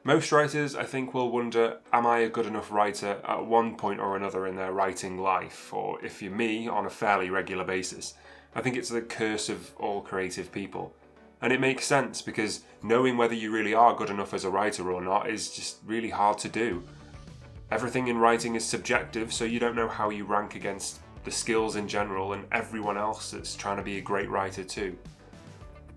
Most writers, I think, will wonder, am I a good enough writer at one point or another in their writing life, or if you're me, on a fairly regular basis. I think it's the curse of all creative people. And it makes sense, because knowing whether you really are good enough as a writer or not is just really hard to do. Everything in writing is subjective, so you don't know how you rank against the skills in general and everyone else that's trying to be a great writer too.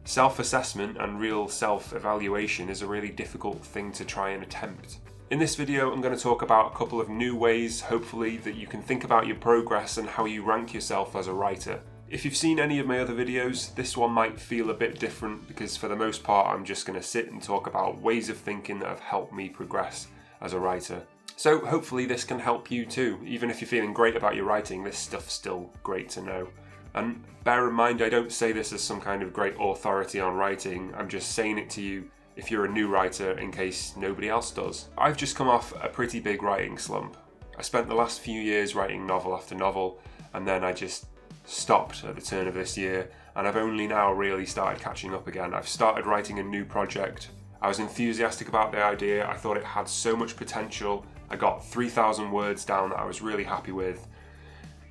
Self-assessment and real self-evaluation is a really difficult thing to try and attempt. In this video, I'm going to talk about a couple of new ways, hopefully, that you can think about your progress and how you rank yourself as a writer. If you've seen any of my other videos, this one might feel a bit different because for the most part I'm just going to sit and talk about ways of thinking that have helped me progress as a writer. So hopefully this can help you too. Even if you're feeling great about your writing, this stuff's still great to know. And bear in mind, I don't say this as some kind of great authority on writing, I'm just saying it to you if you're a new writer in case nobody else does. I've just come off a pretty big writing slump. I spent the last few years writing novel after novel, and then I just stopped at the turn of this year, and I've only now really started catching up again. I've started writing a new project. I was enthusiastic about the idea, I thought it had so much potential. I got 3,000 words down that I was really happy with,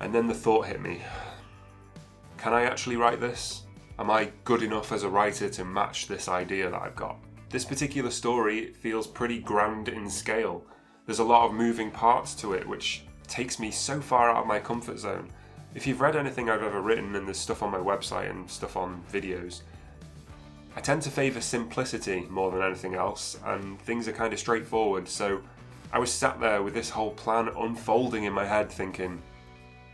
and then the thought hit me. Can I actually write this? Am I good enough as a writer to match this idea that I've got? This particular story feels pretty grand in scale. There's a lot of moving parts to it, which takes me so far out of my comfort zone. If you've read anything I've ever written, and there's stuff on my website and stuff on videos, I tend to favour simplicity more than anything else, and things are kind of straightforward, so I was sat there with this whole plan unfolding in my head thinking,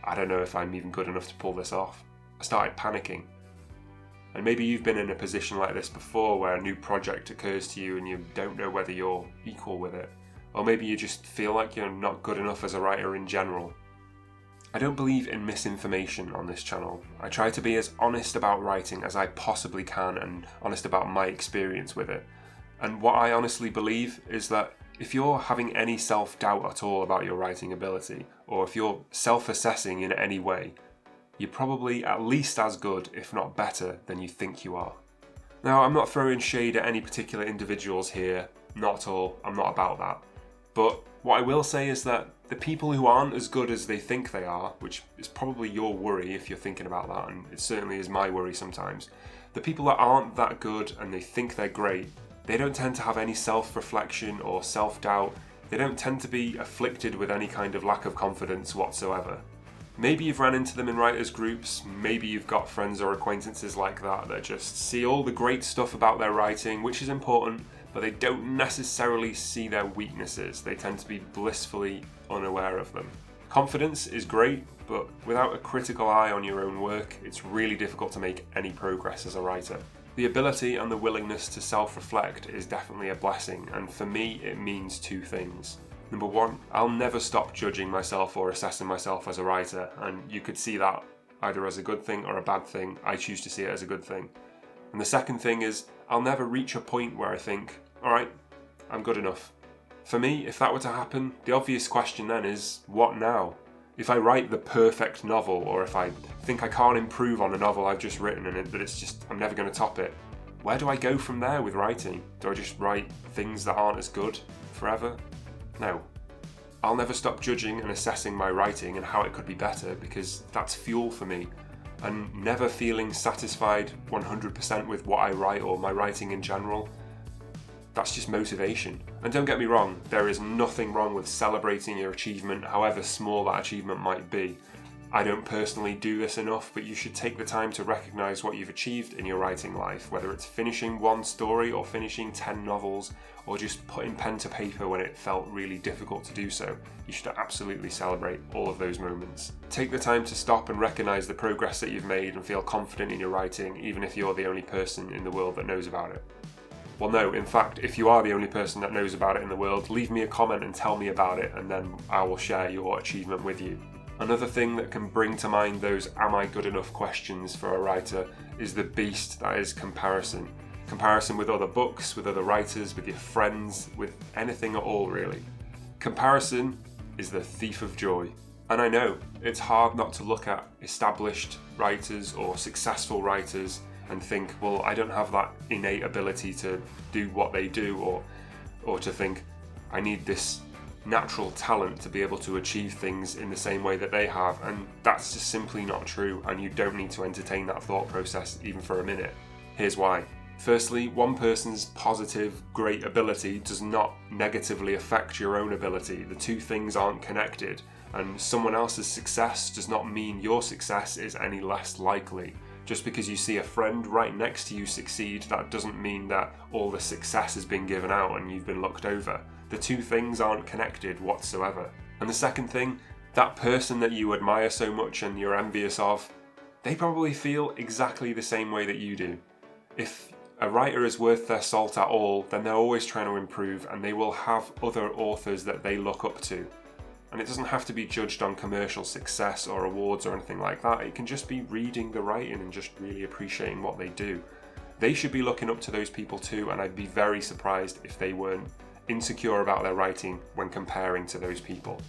I don't know if I'm even good enough to pull this off. I started panicking. And maybe you've been in a position like this before where a new project occurs to you and you don't know whether you're equal with it. Or maybe you just feel like you're not good enough as a writer in general. I don't believe in misinformation on this channel. I try to be as honest about writing as I possibly can and honest about my experience with it. And what I honestly believe is that if you're having any self-doubt at all about your writing ability, or if you're self-assessing in any way, you're probably at least as good, if not better, than you think you are. Now, I'm not throwing shade at any particular individuals here, not at all, I'm not about that. But what I will say is that the people who aren't as good as they think they are, which is probably your worry if you're thinking about that, and it certainly is my worry sometimes, the people that aren't that good and they think they're great, they don't tend to have any self-reflection or self-doubt, they don't tend to be afflicted with any kind of lack of confidence whatsoever. Maybe you've ran into them in writers' groups, maybe you've got friends or acquaintances like that just see all the great stuff about their writing, which is important, but they don't necessarily see their weaknesses. They tend to be blissfully unaware of them. Confidence is great, but without a critical eye on your own work, it's really difficult to make any progress as a writer. The ability and the willingness to self-reflect is definitely a blessing, and for me it means two things. Number one, I'll never stop judging myself or assessing myself as a writer, and you could see that either as a good thing or a bad thing. I choose to see it as a good thing. And the second thing is, I'll never reach a point where I think, alright, I'm good enough. For me, if that were to happen, the obvious question then is, what now? If I write the perfect novel, or if I think I can't improve on a novel I've just written and that it's just, I'm never going to top it, where do I go from there with writing? Do I just write things that aren't as good forever? No. I'll never stop judging and assessing my writing and how it could be better, because that's fuel for me. And never feeling satisfied 100% with what I write or my writing in general, that's just motivation. And don't get me wrong, there is nothing wrong with celebrating your achievement, however small that achievement might be. I don't personally do this enough, but you should take the time to recognise what you've achieved in your writing life, whether it's finishing one story or finishing 10 novels, or just putting pen to paper when it felt really difficult to do so. You should absolutely celebrate all of those moments. Take the time to stop and recognise the progress that you've made and feel confident in your writing, even if you're the only person in the world that knows about it. Well, no, in fact, if you are the only person that knows about it in the world, leave me a comment and tell me about it, and then I will share your achievement with you. Another thing that can bring to mind those am I good enough questions for a writer is the beast that is comparison. Comparison with other books, with other writers, with your friends, with anything at all really. Comparison is the thief of joy. And I know, it's hard not to look at established writers or successful writers and think, well, I don't have that innate ability to do what they do, or or to think, I need this natural talent to be able to achieve things in the same way that they have, and that's just simply not true, and you don't need to entertain that thought process even for a minute. Here's why. Firstly, one person's positive, great ability does not negatively affect your own ability. The two things aren't connected, and someone else's success does not mean your success is any less likely. Just because you see a friend right next to you succeed, that doesn't mean that all the success has been given out and you've been looked over. The two things aren't connected whatsoever. And the second thing, that person that you admire so much and you're envious of, they probably feel exactly the same way that you do. If a writer is worth their salt at all, then they're always trying to improve, and they will have other authors that they look up to. And it doesn't have to be judged on commercial success or awards or anything like that. It can just be reading the writing and just really appreciating what they do. They should be looking up to those people too, and I'd be very surprised if they weren't insecure about their writing when comparing to those people.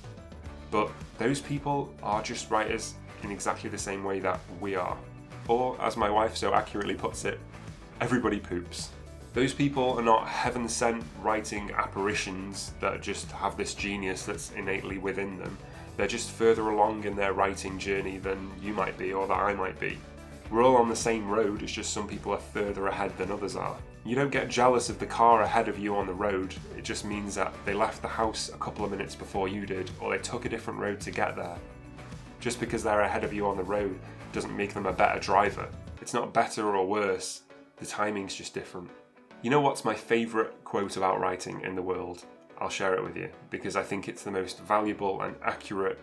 But those people are just writers in exactly the same way that we are. Or, as my wife so accurately puts it, everybody poops. Those people are not heaven-sent writing apparitions that just have this genius that's innately within them. They're just further along in their writing journey than you might be or that I might be. We're all on the same road, it's just some people are further ahead than others are. You don't get jealous of the car ahead of you on the road, it just means that they left the house a couple of minutes before you did, or they took a different road to get there. Just because they're ahead of you on the road doesn't make them a better driver. It's not better or worse, the timing's just different. You know what's my favourite quote about writing in the world? I'll share it with you, because I think it's the most valuable and accurate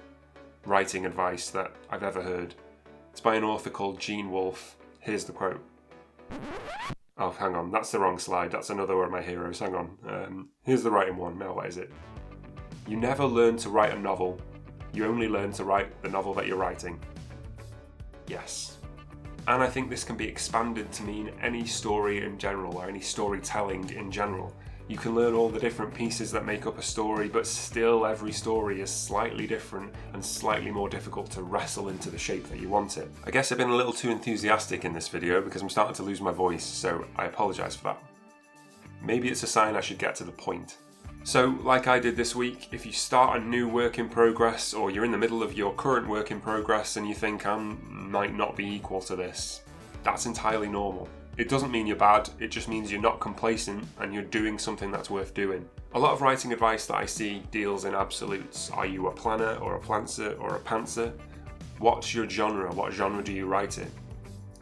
writing advice that I've ever heard. It's by an author called Gene Wolfe. Here's the quote. Oh, hang on, that's the wrong slide. That's another one of my heroes. Hang on. Here's the writing one. Now, what is it? You never learn to write a novel. You only learn to write the novel that you're writing. Yes. And I think this can be expanded to mean any story in general, or any storytelling in general. You can learn all the different pieces that make up a story, but still every story is slightly different and slightly more difficult to wrestle into the shape that you want it. I guess I've been a little too enthusiastic in this video because I'm starting to lose my voice, so I apologise for that. Maybe it's a sign I should get to the point. So, like I did this week, if you start a new work in progress, or you're in the middle of your current work in progress and you think I might not be equal to this, that's entirely normal. It doesn't mean you're bad, it just means you're not complacent and you're doing something that's worth doing. A lot of writing advice that I see deals in absolutes. Are you a planner or a plantser or a pantser? What's your genre? What genre do you write in?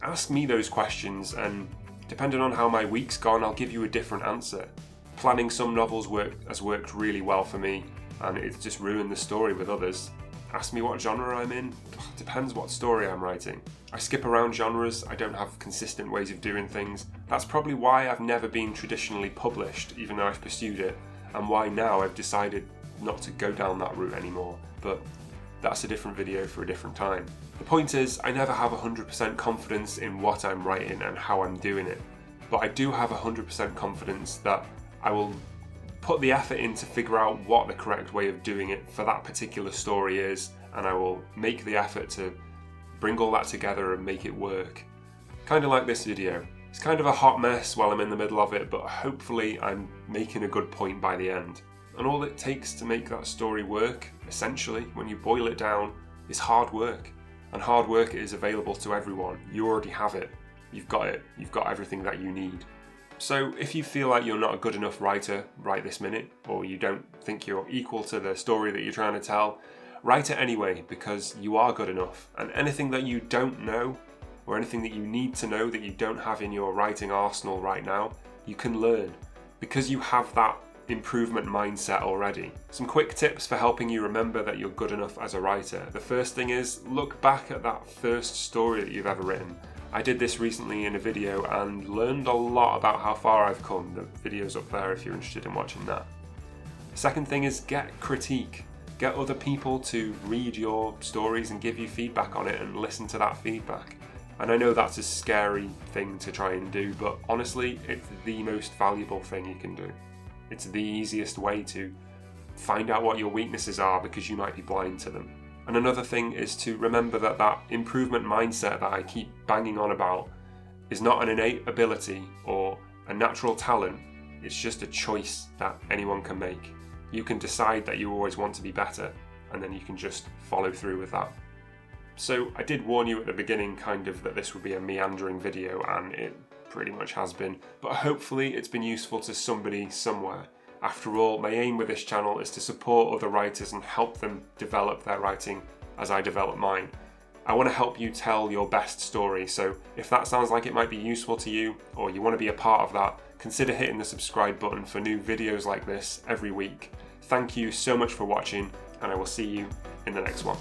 Ask me those questions, and depending on how my week's gone, I'll give you a different answer. Planning some novels has worked really well for me, and it's just ruined the story with others. Ask me what genre I'm in, depends what story I'm writing. I skip around genres, I don't have consistent ways of doing things. That's probably why I've never been traditionally published, even though I've pursued it, and why now I've decided not to go down that route anymore. But that's a different video for a different time. The point is, I never have 100% confidence in what I'm writing and how I'm doing it, but I do have 100% confidence that I will put the effort in to figure out what the correct way of doing it for that particular story is, and I will make the effort to bring all that together and make it work. Kind of like this video. It's kind of a hot mess while I'm in the middle of it, but hopefully I'm making a good point by the end. And all it takes to make that story work, essentially, when you boil it down, is hard work. And hard work is available to everyone. You already have it. You've got it. You've got everything that you need. So if you feel like you're not a good enough writer right this minute, or you don't think you're equal to the story that you're trying to tell, write it anyway, because you are good enough. And anything that you don't know, or anything that you need to know that you don't have in your writing arsenal right now, you can learn, because you have that improvement mindset already. Some quick tips for helping you remember that you're good enough as a writer. The first thing is, look back at that first story that you've ever written. I did this recently in a video and learned a lot about how far I've come. The video's up there if you're interested in watching that. Second thing is, get critique. Get other people to read your stories and give you feedback on it, and listen to that feedback. And I know that's a scary thing to try and do, but honestly, it's the most valuable thing you can do. It's the easiest way to find out what your weaknesses are, because you might be blind to them. And another thing is to remember that that improvement mindset that I keep banging on about is not an innate ability or a natural talent. It's just a choice that anyone can make. You can decide that you always want to be better, and then you can just follow through with that. So I did warn you at the beginning kind of that this would be a meandering video, and it pretty much has been, but hopefully it's been useful to somebody somewhere. After all, my aim with this channel is to support other writers and help them develop their writing as I develop mine. I want to help you tell your best story, so if that sounds like it might be useful to you, or you want to be a part of that, consider hitting the subscribe button for new videos like this every week. Thank you so much for watching, and I will see you in the next one.